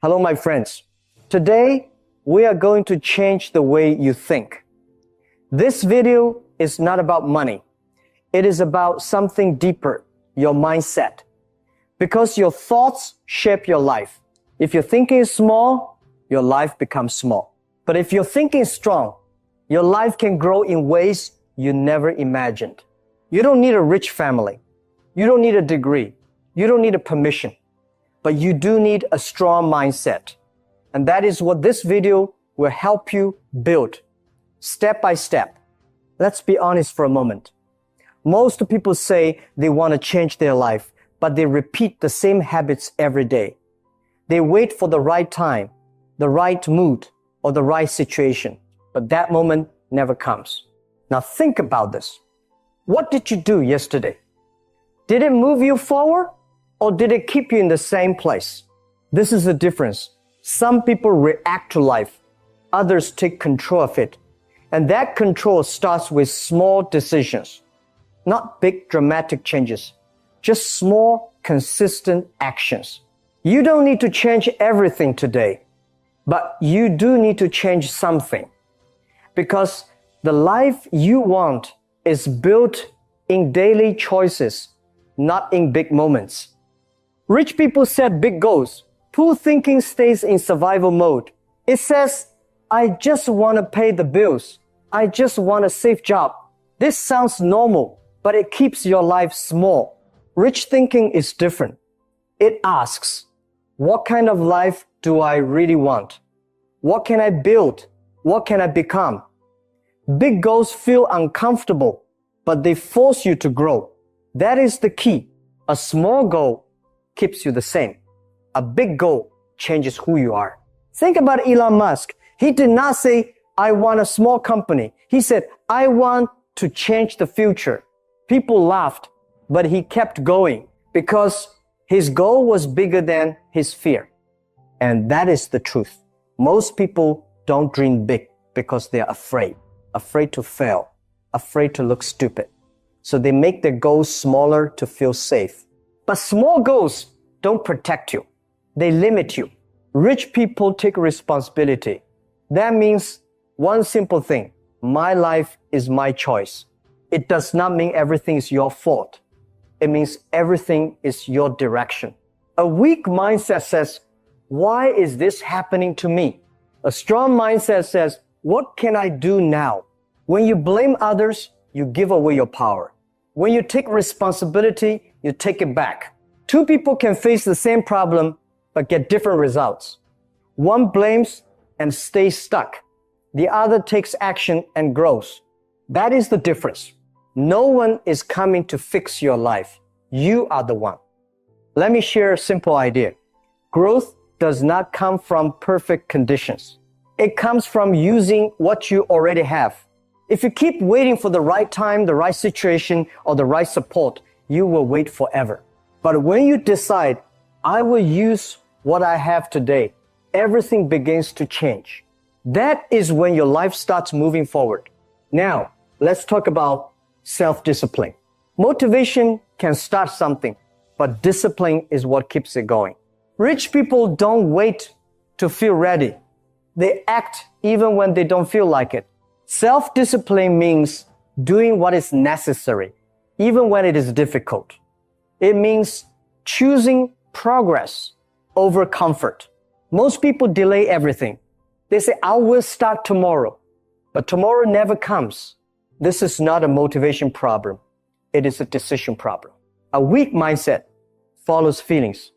Hello, my friends. Today, we are going to change the way you think. This video is not about money. It is about something deeper, your mindset. Because your thoughts shape your life. If your thinking is small, your life becomes small. But if your thinking is strong, your life can grow in ways you never imagined. You don't need a rich family. You don't need a degree. You don't need a permission. But you do need a strong mindset. And that is what this video will help you build, step by step. Let's be honest for a moment. Most people say they want to change their life, but they repeat the same habits every day. They wait for the right time, the right mood, or the right situation. But that moment never comes. Now think about this. What did you do yesterday? Did it move you forward? Or did it keep you in the same place? This is the difference. Some people react to life. Others take control of it. And that control starts with small decisions. Not big dramatic changes. Just small, consistent actions. You don't need to change everything today. But you do need to change something. Because the life you want is built in daily choices, not in big moments. Rich people set big goals. Poor thinking stays in survival mode. It says, I just want to pay the bills. I just want a safe job. This sounds normal, but it keeps your life small. Rich thinking is different. It asks, what kind of life do I really want? What can I build? What can I become? Big goals feel uncomfortable, but they force you to grow. That is the key. A small goal keeps you the same. A big goal changes who you are. Think about Elon Musk. He did not say, I want a small company. He said, I want to change the future. People laughed, but he kept going because his goal was bigger than his fear. And that is the truth. Most people don't dream big because they are afraid to fail, afraid to look stupid. So they make their goals smaller to feel safe. But small goals don't protect you. They limit you. Rich people take responsibility. That means one simple thing. My life is my choice. It does not mean everything is your fault. It means everything is your direction. A weak mindset says, why is this happening to me? A strong mindset says, what can I do now? When you blame others, you give away your power. When you take responsibility, you take it back. Two people can face the same problem, but get different results. One blames and stays stuck. The other takes action and grows. That is the difference. No one is coming to fix your life. You are the one. Let me share a simple idea. Growth does not come from perfect conditions. It comes from using what you already have. If you keep waiting for the right time, the right situation, or the right support, you will wait forever. But when you decide, I will use what I have today, everything begins to change. That is when your life starts moving forward. Now, let's talk about self-discipline. Motivation can start something, but discipline is what keeps it going. Rich people don't wait to feel ready. They act even when they don't feel like it. Self-discipline means doing what is necessary, even when it is difficult. It means choosing progress over comfort. Most people delay everything. They say, I will start tomorrow, but tomorrow never comes. This is not a motivation problem. It is a decision problem. A weak mindset follows feelings.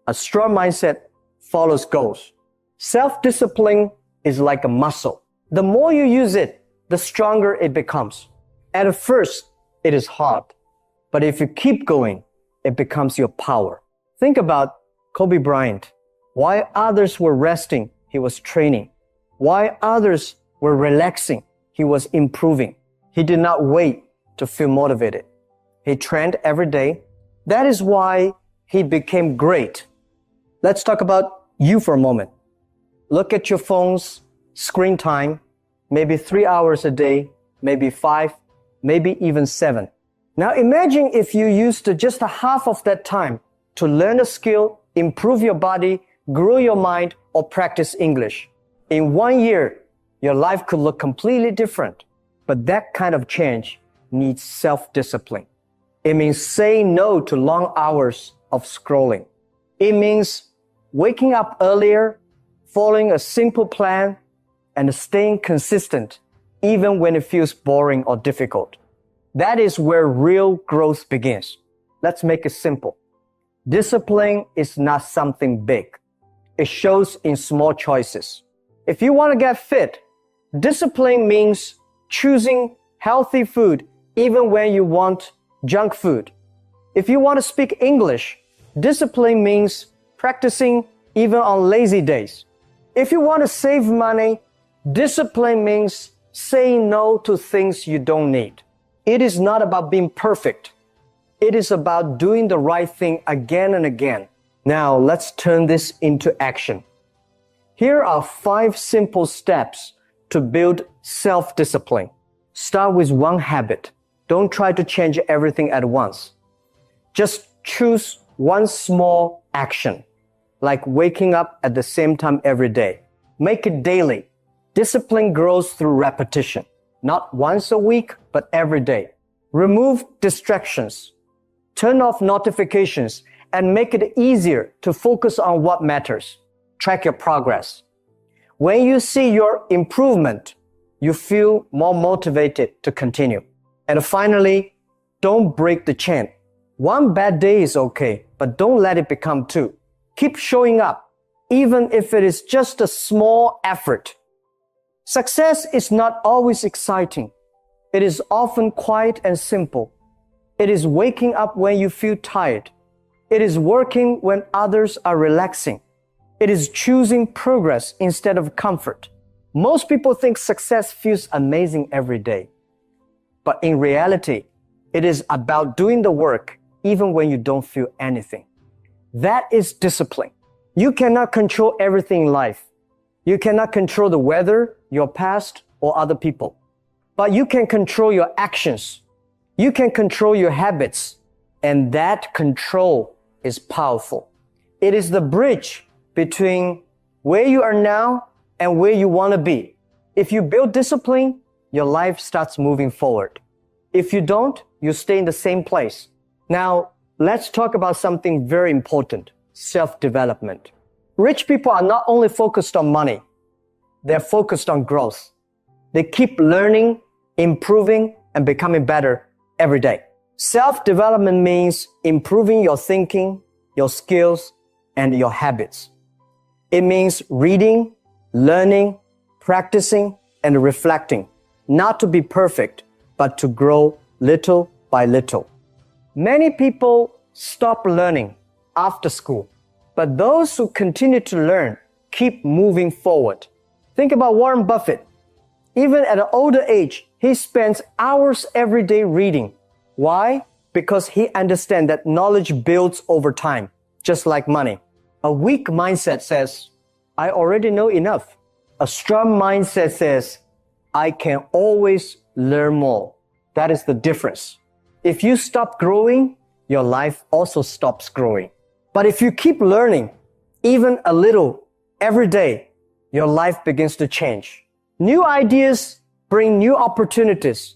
A strong mindset follows goals. Self-discipline is like a muscle. The more you use it, the stronger it becomes. At first, it is hard. But if you keep going, it becomes your power. Think about Kobe Bryant. While others were resting, he was training. While others were relaxing, he was improving. He did not wait to feel motivated. He trained every day. That is why he became great. Let's talk about you for a moment. Look at your phone's screen time, maybe 3 hours a day, maybe 5, maybe even 7. Now imagine if you used just a half of that time to learn a skill, improve your body, grow your mind, or practice English. In 1 year, your life could look completely different. But that kind of change needs self-discipline. It means saying no to long hours of scrolling. It means waking up earlier, following a simple plan, and staying consistent even when it feels boring or difficult. That is where real growth begins. Let's make it simple. Discipline is not something big. It shows in small choices. If you want to get fit, discipline means choosing healthy food even when you want junk food. If you want to speak English, discipline means practicing even on lazy days. If you want to save money, discipline means saying no to things you don't need. It is not about being perfect. It is about doing the right thing again and again. Now, let's turn this into action. Here are 5 simple steps to build self-discipline. Start with one habit. Don't try to change everything at once. Just choose one small action, like waking up at the same time every day. Make it daily. Discipline grows through repetition, not once a week, but every day. Remove distractions. Turn off notifications and make it easier to focus on what matters. Track your progress. When you see your improvement, you feel more motivated to continue. And finally, don't break the chain. One bad day is okay, but don't let it become 2. Keep showing up, even if it is just a small effort. Success is not always exciting. It is often quiet and simple. It is waking up when you feel tired. It is working when others are relaxing. It is choosing progress instead of comfort. Most people think success feels amazing every day. But in reality, it is about doing the work even when you don't feel anything. That is discipline. You cannot control everything in life. You cannot control the weather, your past, or other people. But you can control your actions. You can control your habits. And that control is powerful. It is the bridge between where you are now and where you want to be. If you build discipline, your life starts moving forward. If you don't, you stay in the same place. Now, let's talk about something very important, self-development. Rich people are not only focused on money, they're focused on growth. They keep learning, improving, and becoming better every day. Self-development means improving your thinking, your skills, and your habits. It means reading, learning, practicing, and reflecting, not to be perfect, but to grow little by little. Many people stop learning after school, but those who continue to learn keep moving forward. Think about Warren Buffett. Even at an older age, he spends hours every day reading. Why? Because he understands that knowledge builds over time, just like money. A weak mindset says, I already know enough. A strong mindset says, I can always learn more. That is the difference. If you stop growing, your life also stops growing. But if you keep learning, even a little, every day, your life begins to change. New ideas bring new opportunities.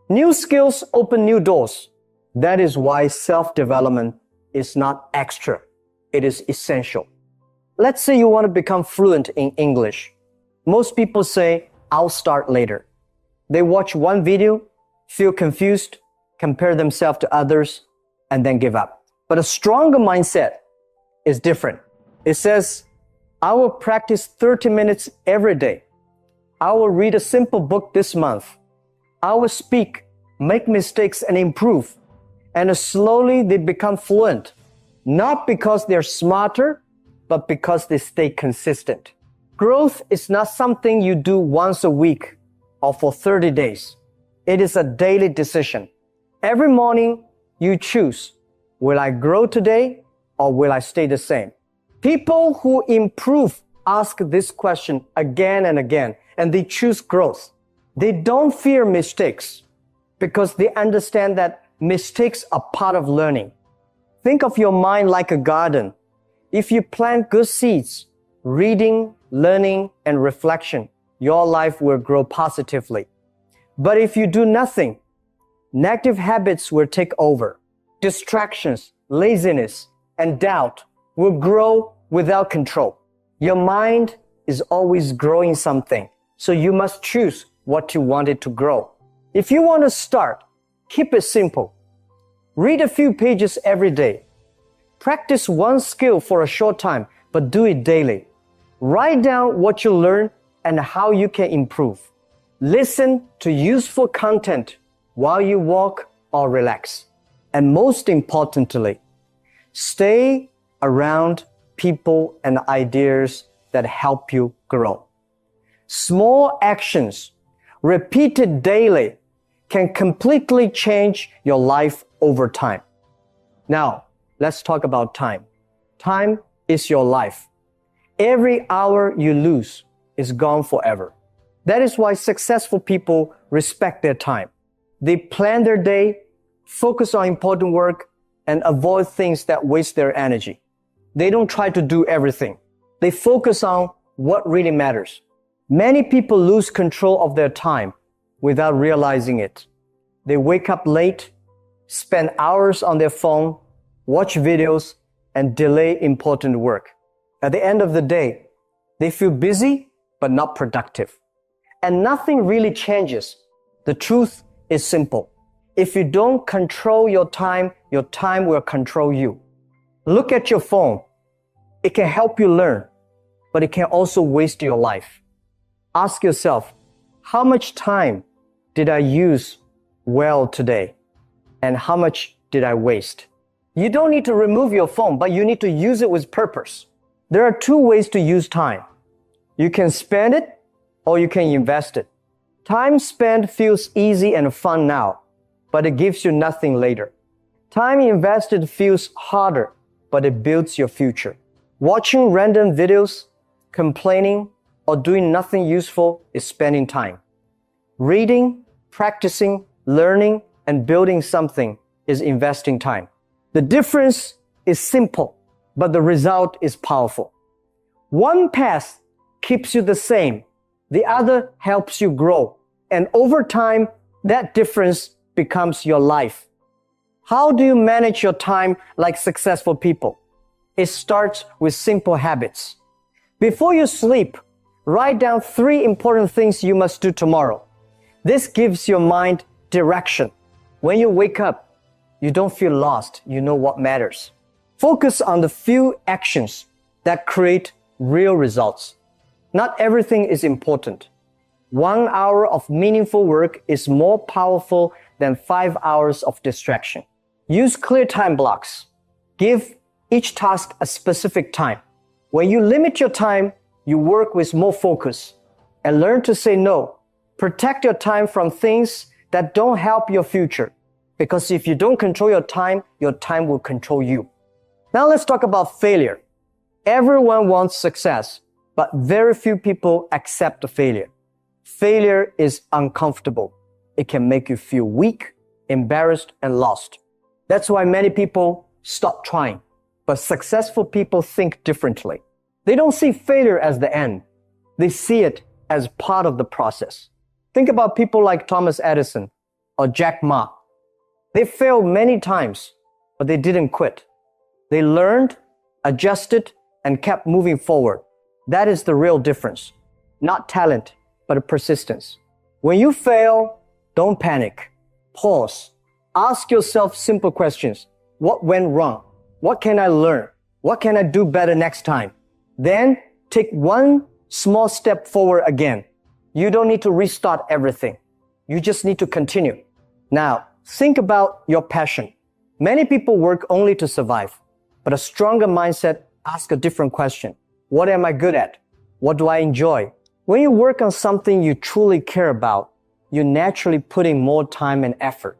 New skills open new doors. That is why self-development is not extra. It is essential. Let's say you want to become fluent in English. Most people say, I'll start later. They watch one video, feel confused, compare themselves to others, and then give up. But a stronger mindset is different. It says, I will practice 30 minutes every day. I will read a simple book this month. I will speak, make mistakes, and improve. And slowly they become fluent. Not because they're smarter, but because they stay consistent. Growth is not something you do once a week or for 30 days. It is a daily decision. Every morning you choose, will I grow today or will I stay the same? People who improve ask this question again and again, and they choose growth. They don't fear mistakes because they understand that mistakes are part of learning. Think of your mind like a garden. If you plant good seeds, reading, learning, and reflection, your life will grow positively. But if you do nothing, negative habits will take over. Distractions, laziness, and doubt will grow without control. Your mind is always growing something, so you must choose what you want it to grow. If you want to start, keep it simple. Read a few pages every day. Practice one skill for a short time, but do it daily. Write down what you learn and how you can improve. Listen to useful content while you walk or relax. And most importantly, stay around people and ideas that help you grow. Small actions repeated daily can completely change your life over time. Now, let's talk about time. Time is your life. Every hour you lose is gone forever. That is why successful people respect their time. They plan their day, focus on important work, and avoid things that waste their energy. They don't try to do everything. They focus on what really matters. Many people lose control of their time without realizing it. They wake up late, spend hours on their phone, watch videos, and delay important work. At the end of the day, they feel busy but not productive. And nothing really changes. The truth is simple. If you don't control your time will control you. Look at your phone. It can help you learn, but it can also waste your life. Ask yourself, how much time did I use well today? And how much did I waste? You don't need to remove your phone, but you need to use it with purpose. There are two ways to use time. You can spend it or you can invest it. Time spent feels easy and fun now, but it gives you nothing later. Time invested feels harder, but it builds your future. Watching random videos, complaining, or doing nothing useful is spending time. Reading, practicing, learning, and building something is investing time. The difference is simple, but the result is powerful. One path keeps you the same. The other helps you grow. And over time, that difference becomes your life. How do you manage your time like successful people? It starts with simple habits. Before you sleep, write down 3 important things you must do tomorrow. This gives your mind direction. When you wake up, you don't feel lost. You know what matters. Focus on the few actions that create real results. Not everything is important. 1 hour of meaningful work is more powerful than 5 hours of distraction. Use clear time blocks. Give each task a specific time. When you limit your time, you work with more focus. And learn to say no. Protect your time from things that don't help your future. Because if you don't control your time will control you. Now let's talk about failure. Everyone wants success, but very few people accept the failure. Failure is uncomfortable. It can make you feel weak, embarrassed, and lost. That's why many people stop trying. But successful people think differently. They don't see failure as the end. They see it as part of the process. Think about people like Thomas Edison or Jack Ma. They failed many times, but they didn't quit. They learned, adjusted, and kept moving forward. That is the real difference. Not talent, but persistence. When you fail, don't panic. Pause. Ask yourself simple questions. What went wrong? What can I learn? What can I do better next time? Then take one small step forward again. You don't need to restart everything. You just need to continue. Now, think about your passion. Many people work only to survive, but a stronger mindset asks a different question. What am I good at? What do I enjoy? When you work on something you truly care about, you naturally put in more time and effort.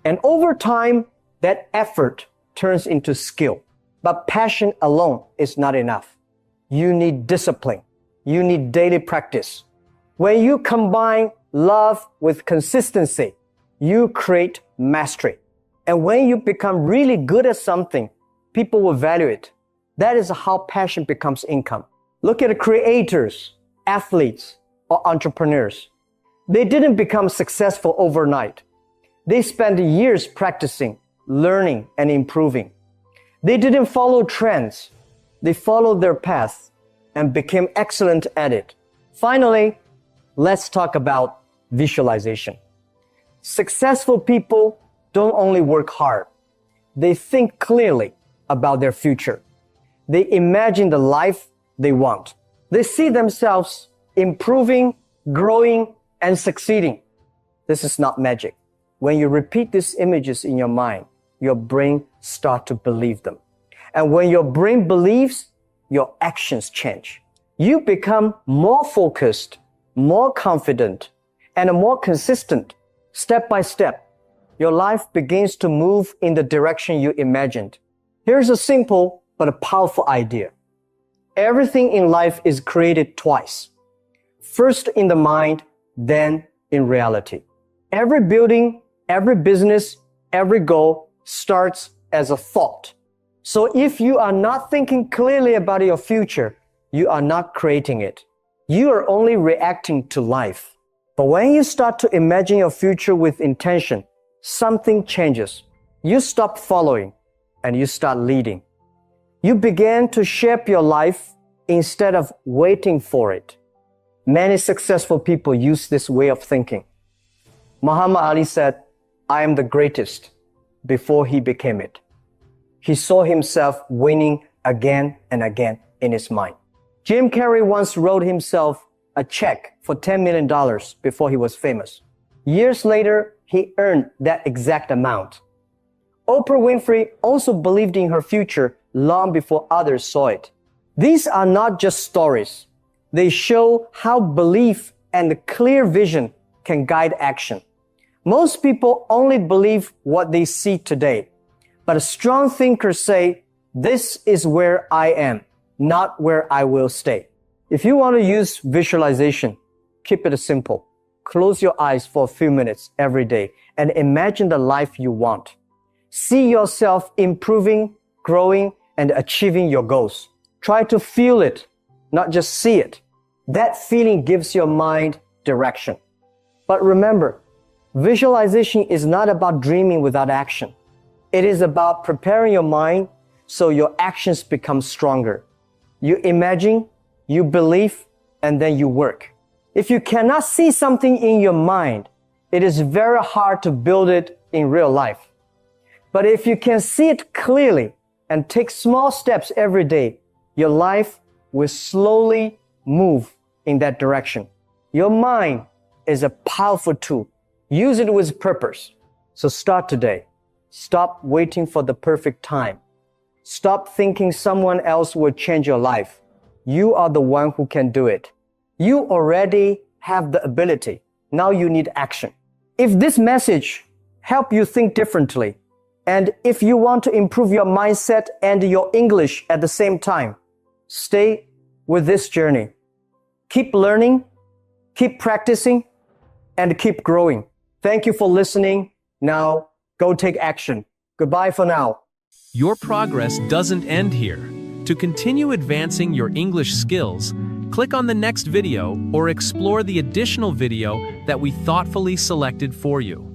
And over time, that effort turns into skill. But passion alone is not enough. You need discipline. You need daily practice. When you combine love with consistency, you create mastery. And when you become really good at something, people will value it. That is how passion becomes income. Look at creators, athletes, or entrepreneurs. They didn't become successful overnight. They spent years practicing, learning, and improving. They didn't follow trends. They followed their path and became excellent at it. Finally, let's talk about visualization. Successful people don't only work hard. They think clearly about their future. They imagine the life they want. They see themselves improving, growing, and succeeding. This is not magic. When you repeat these images in your mind, your brain starts to believe them. And when your brain believes, your actions change. You become more focused, more confident, and more consistent. Step by step, your life begins to move in the direction you imagined. Here's a simple but a powerful idea. Everything in life is created twice. First in the mind, then in reality. Every building, every business, every goal starts as a thought. So if you are not thinking clearly about your future, you are not creating it. You are only reacting to life. But when you start to imagine your future with intention, something changes. You stop following and you start leading. You begin to shape your life instead of waiting for it. Many successful people use this way of thinking. Muhammad Ali said, "I am the greatest," before he became it. He saw himself winning again and again in his mind. Jim Carrey once wrote himself a check for $10 million before he was famous. Years later, he earned that exact amount. Oprah Winfrey also believed in her future long before others saw it. These are not just stories. They show how belief and clear vision can guide action. Most people only believe what they see today, but strong thinkers say, "This is where I am, not where I will stay." If you want to use visualization, keep it simple. Close your eyes for a few minutes every day and imagine the life you want. See yourself improving, growing, and achieving your goals. Try to feel it, not just see it. That feeling gives your mind direction. But remember, visualization is not about dreaming without action. It is about preparing your mind so your actions become stronger. You imagine, you believe, and then you work. If you cannot see something in your mind, it is very hard to build it in real life. But if you can see it clearly and take small steps every day, your life will slowly move in that direction. Your mind is a powerful tool. Use it with purpose. So start today. Stop waiting for the perfect time. Stop thinking someone else will change your life. You are the one who can do it. You already have the ability. Now you need action. If this message helped you think differently, and if you want to improve your mindset and your English at the same time, stay with this journey. Keep learning, keep practicing, and keep growing. Thank you for listening. Now, go take action. Goodbye for now. Your progress doesn't end here. To continue advancing your English skills, click on the next video or explore the additional video that we thoughtfully selected for you.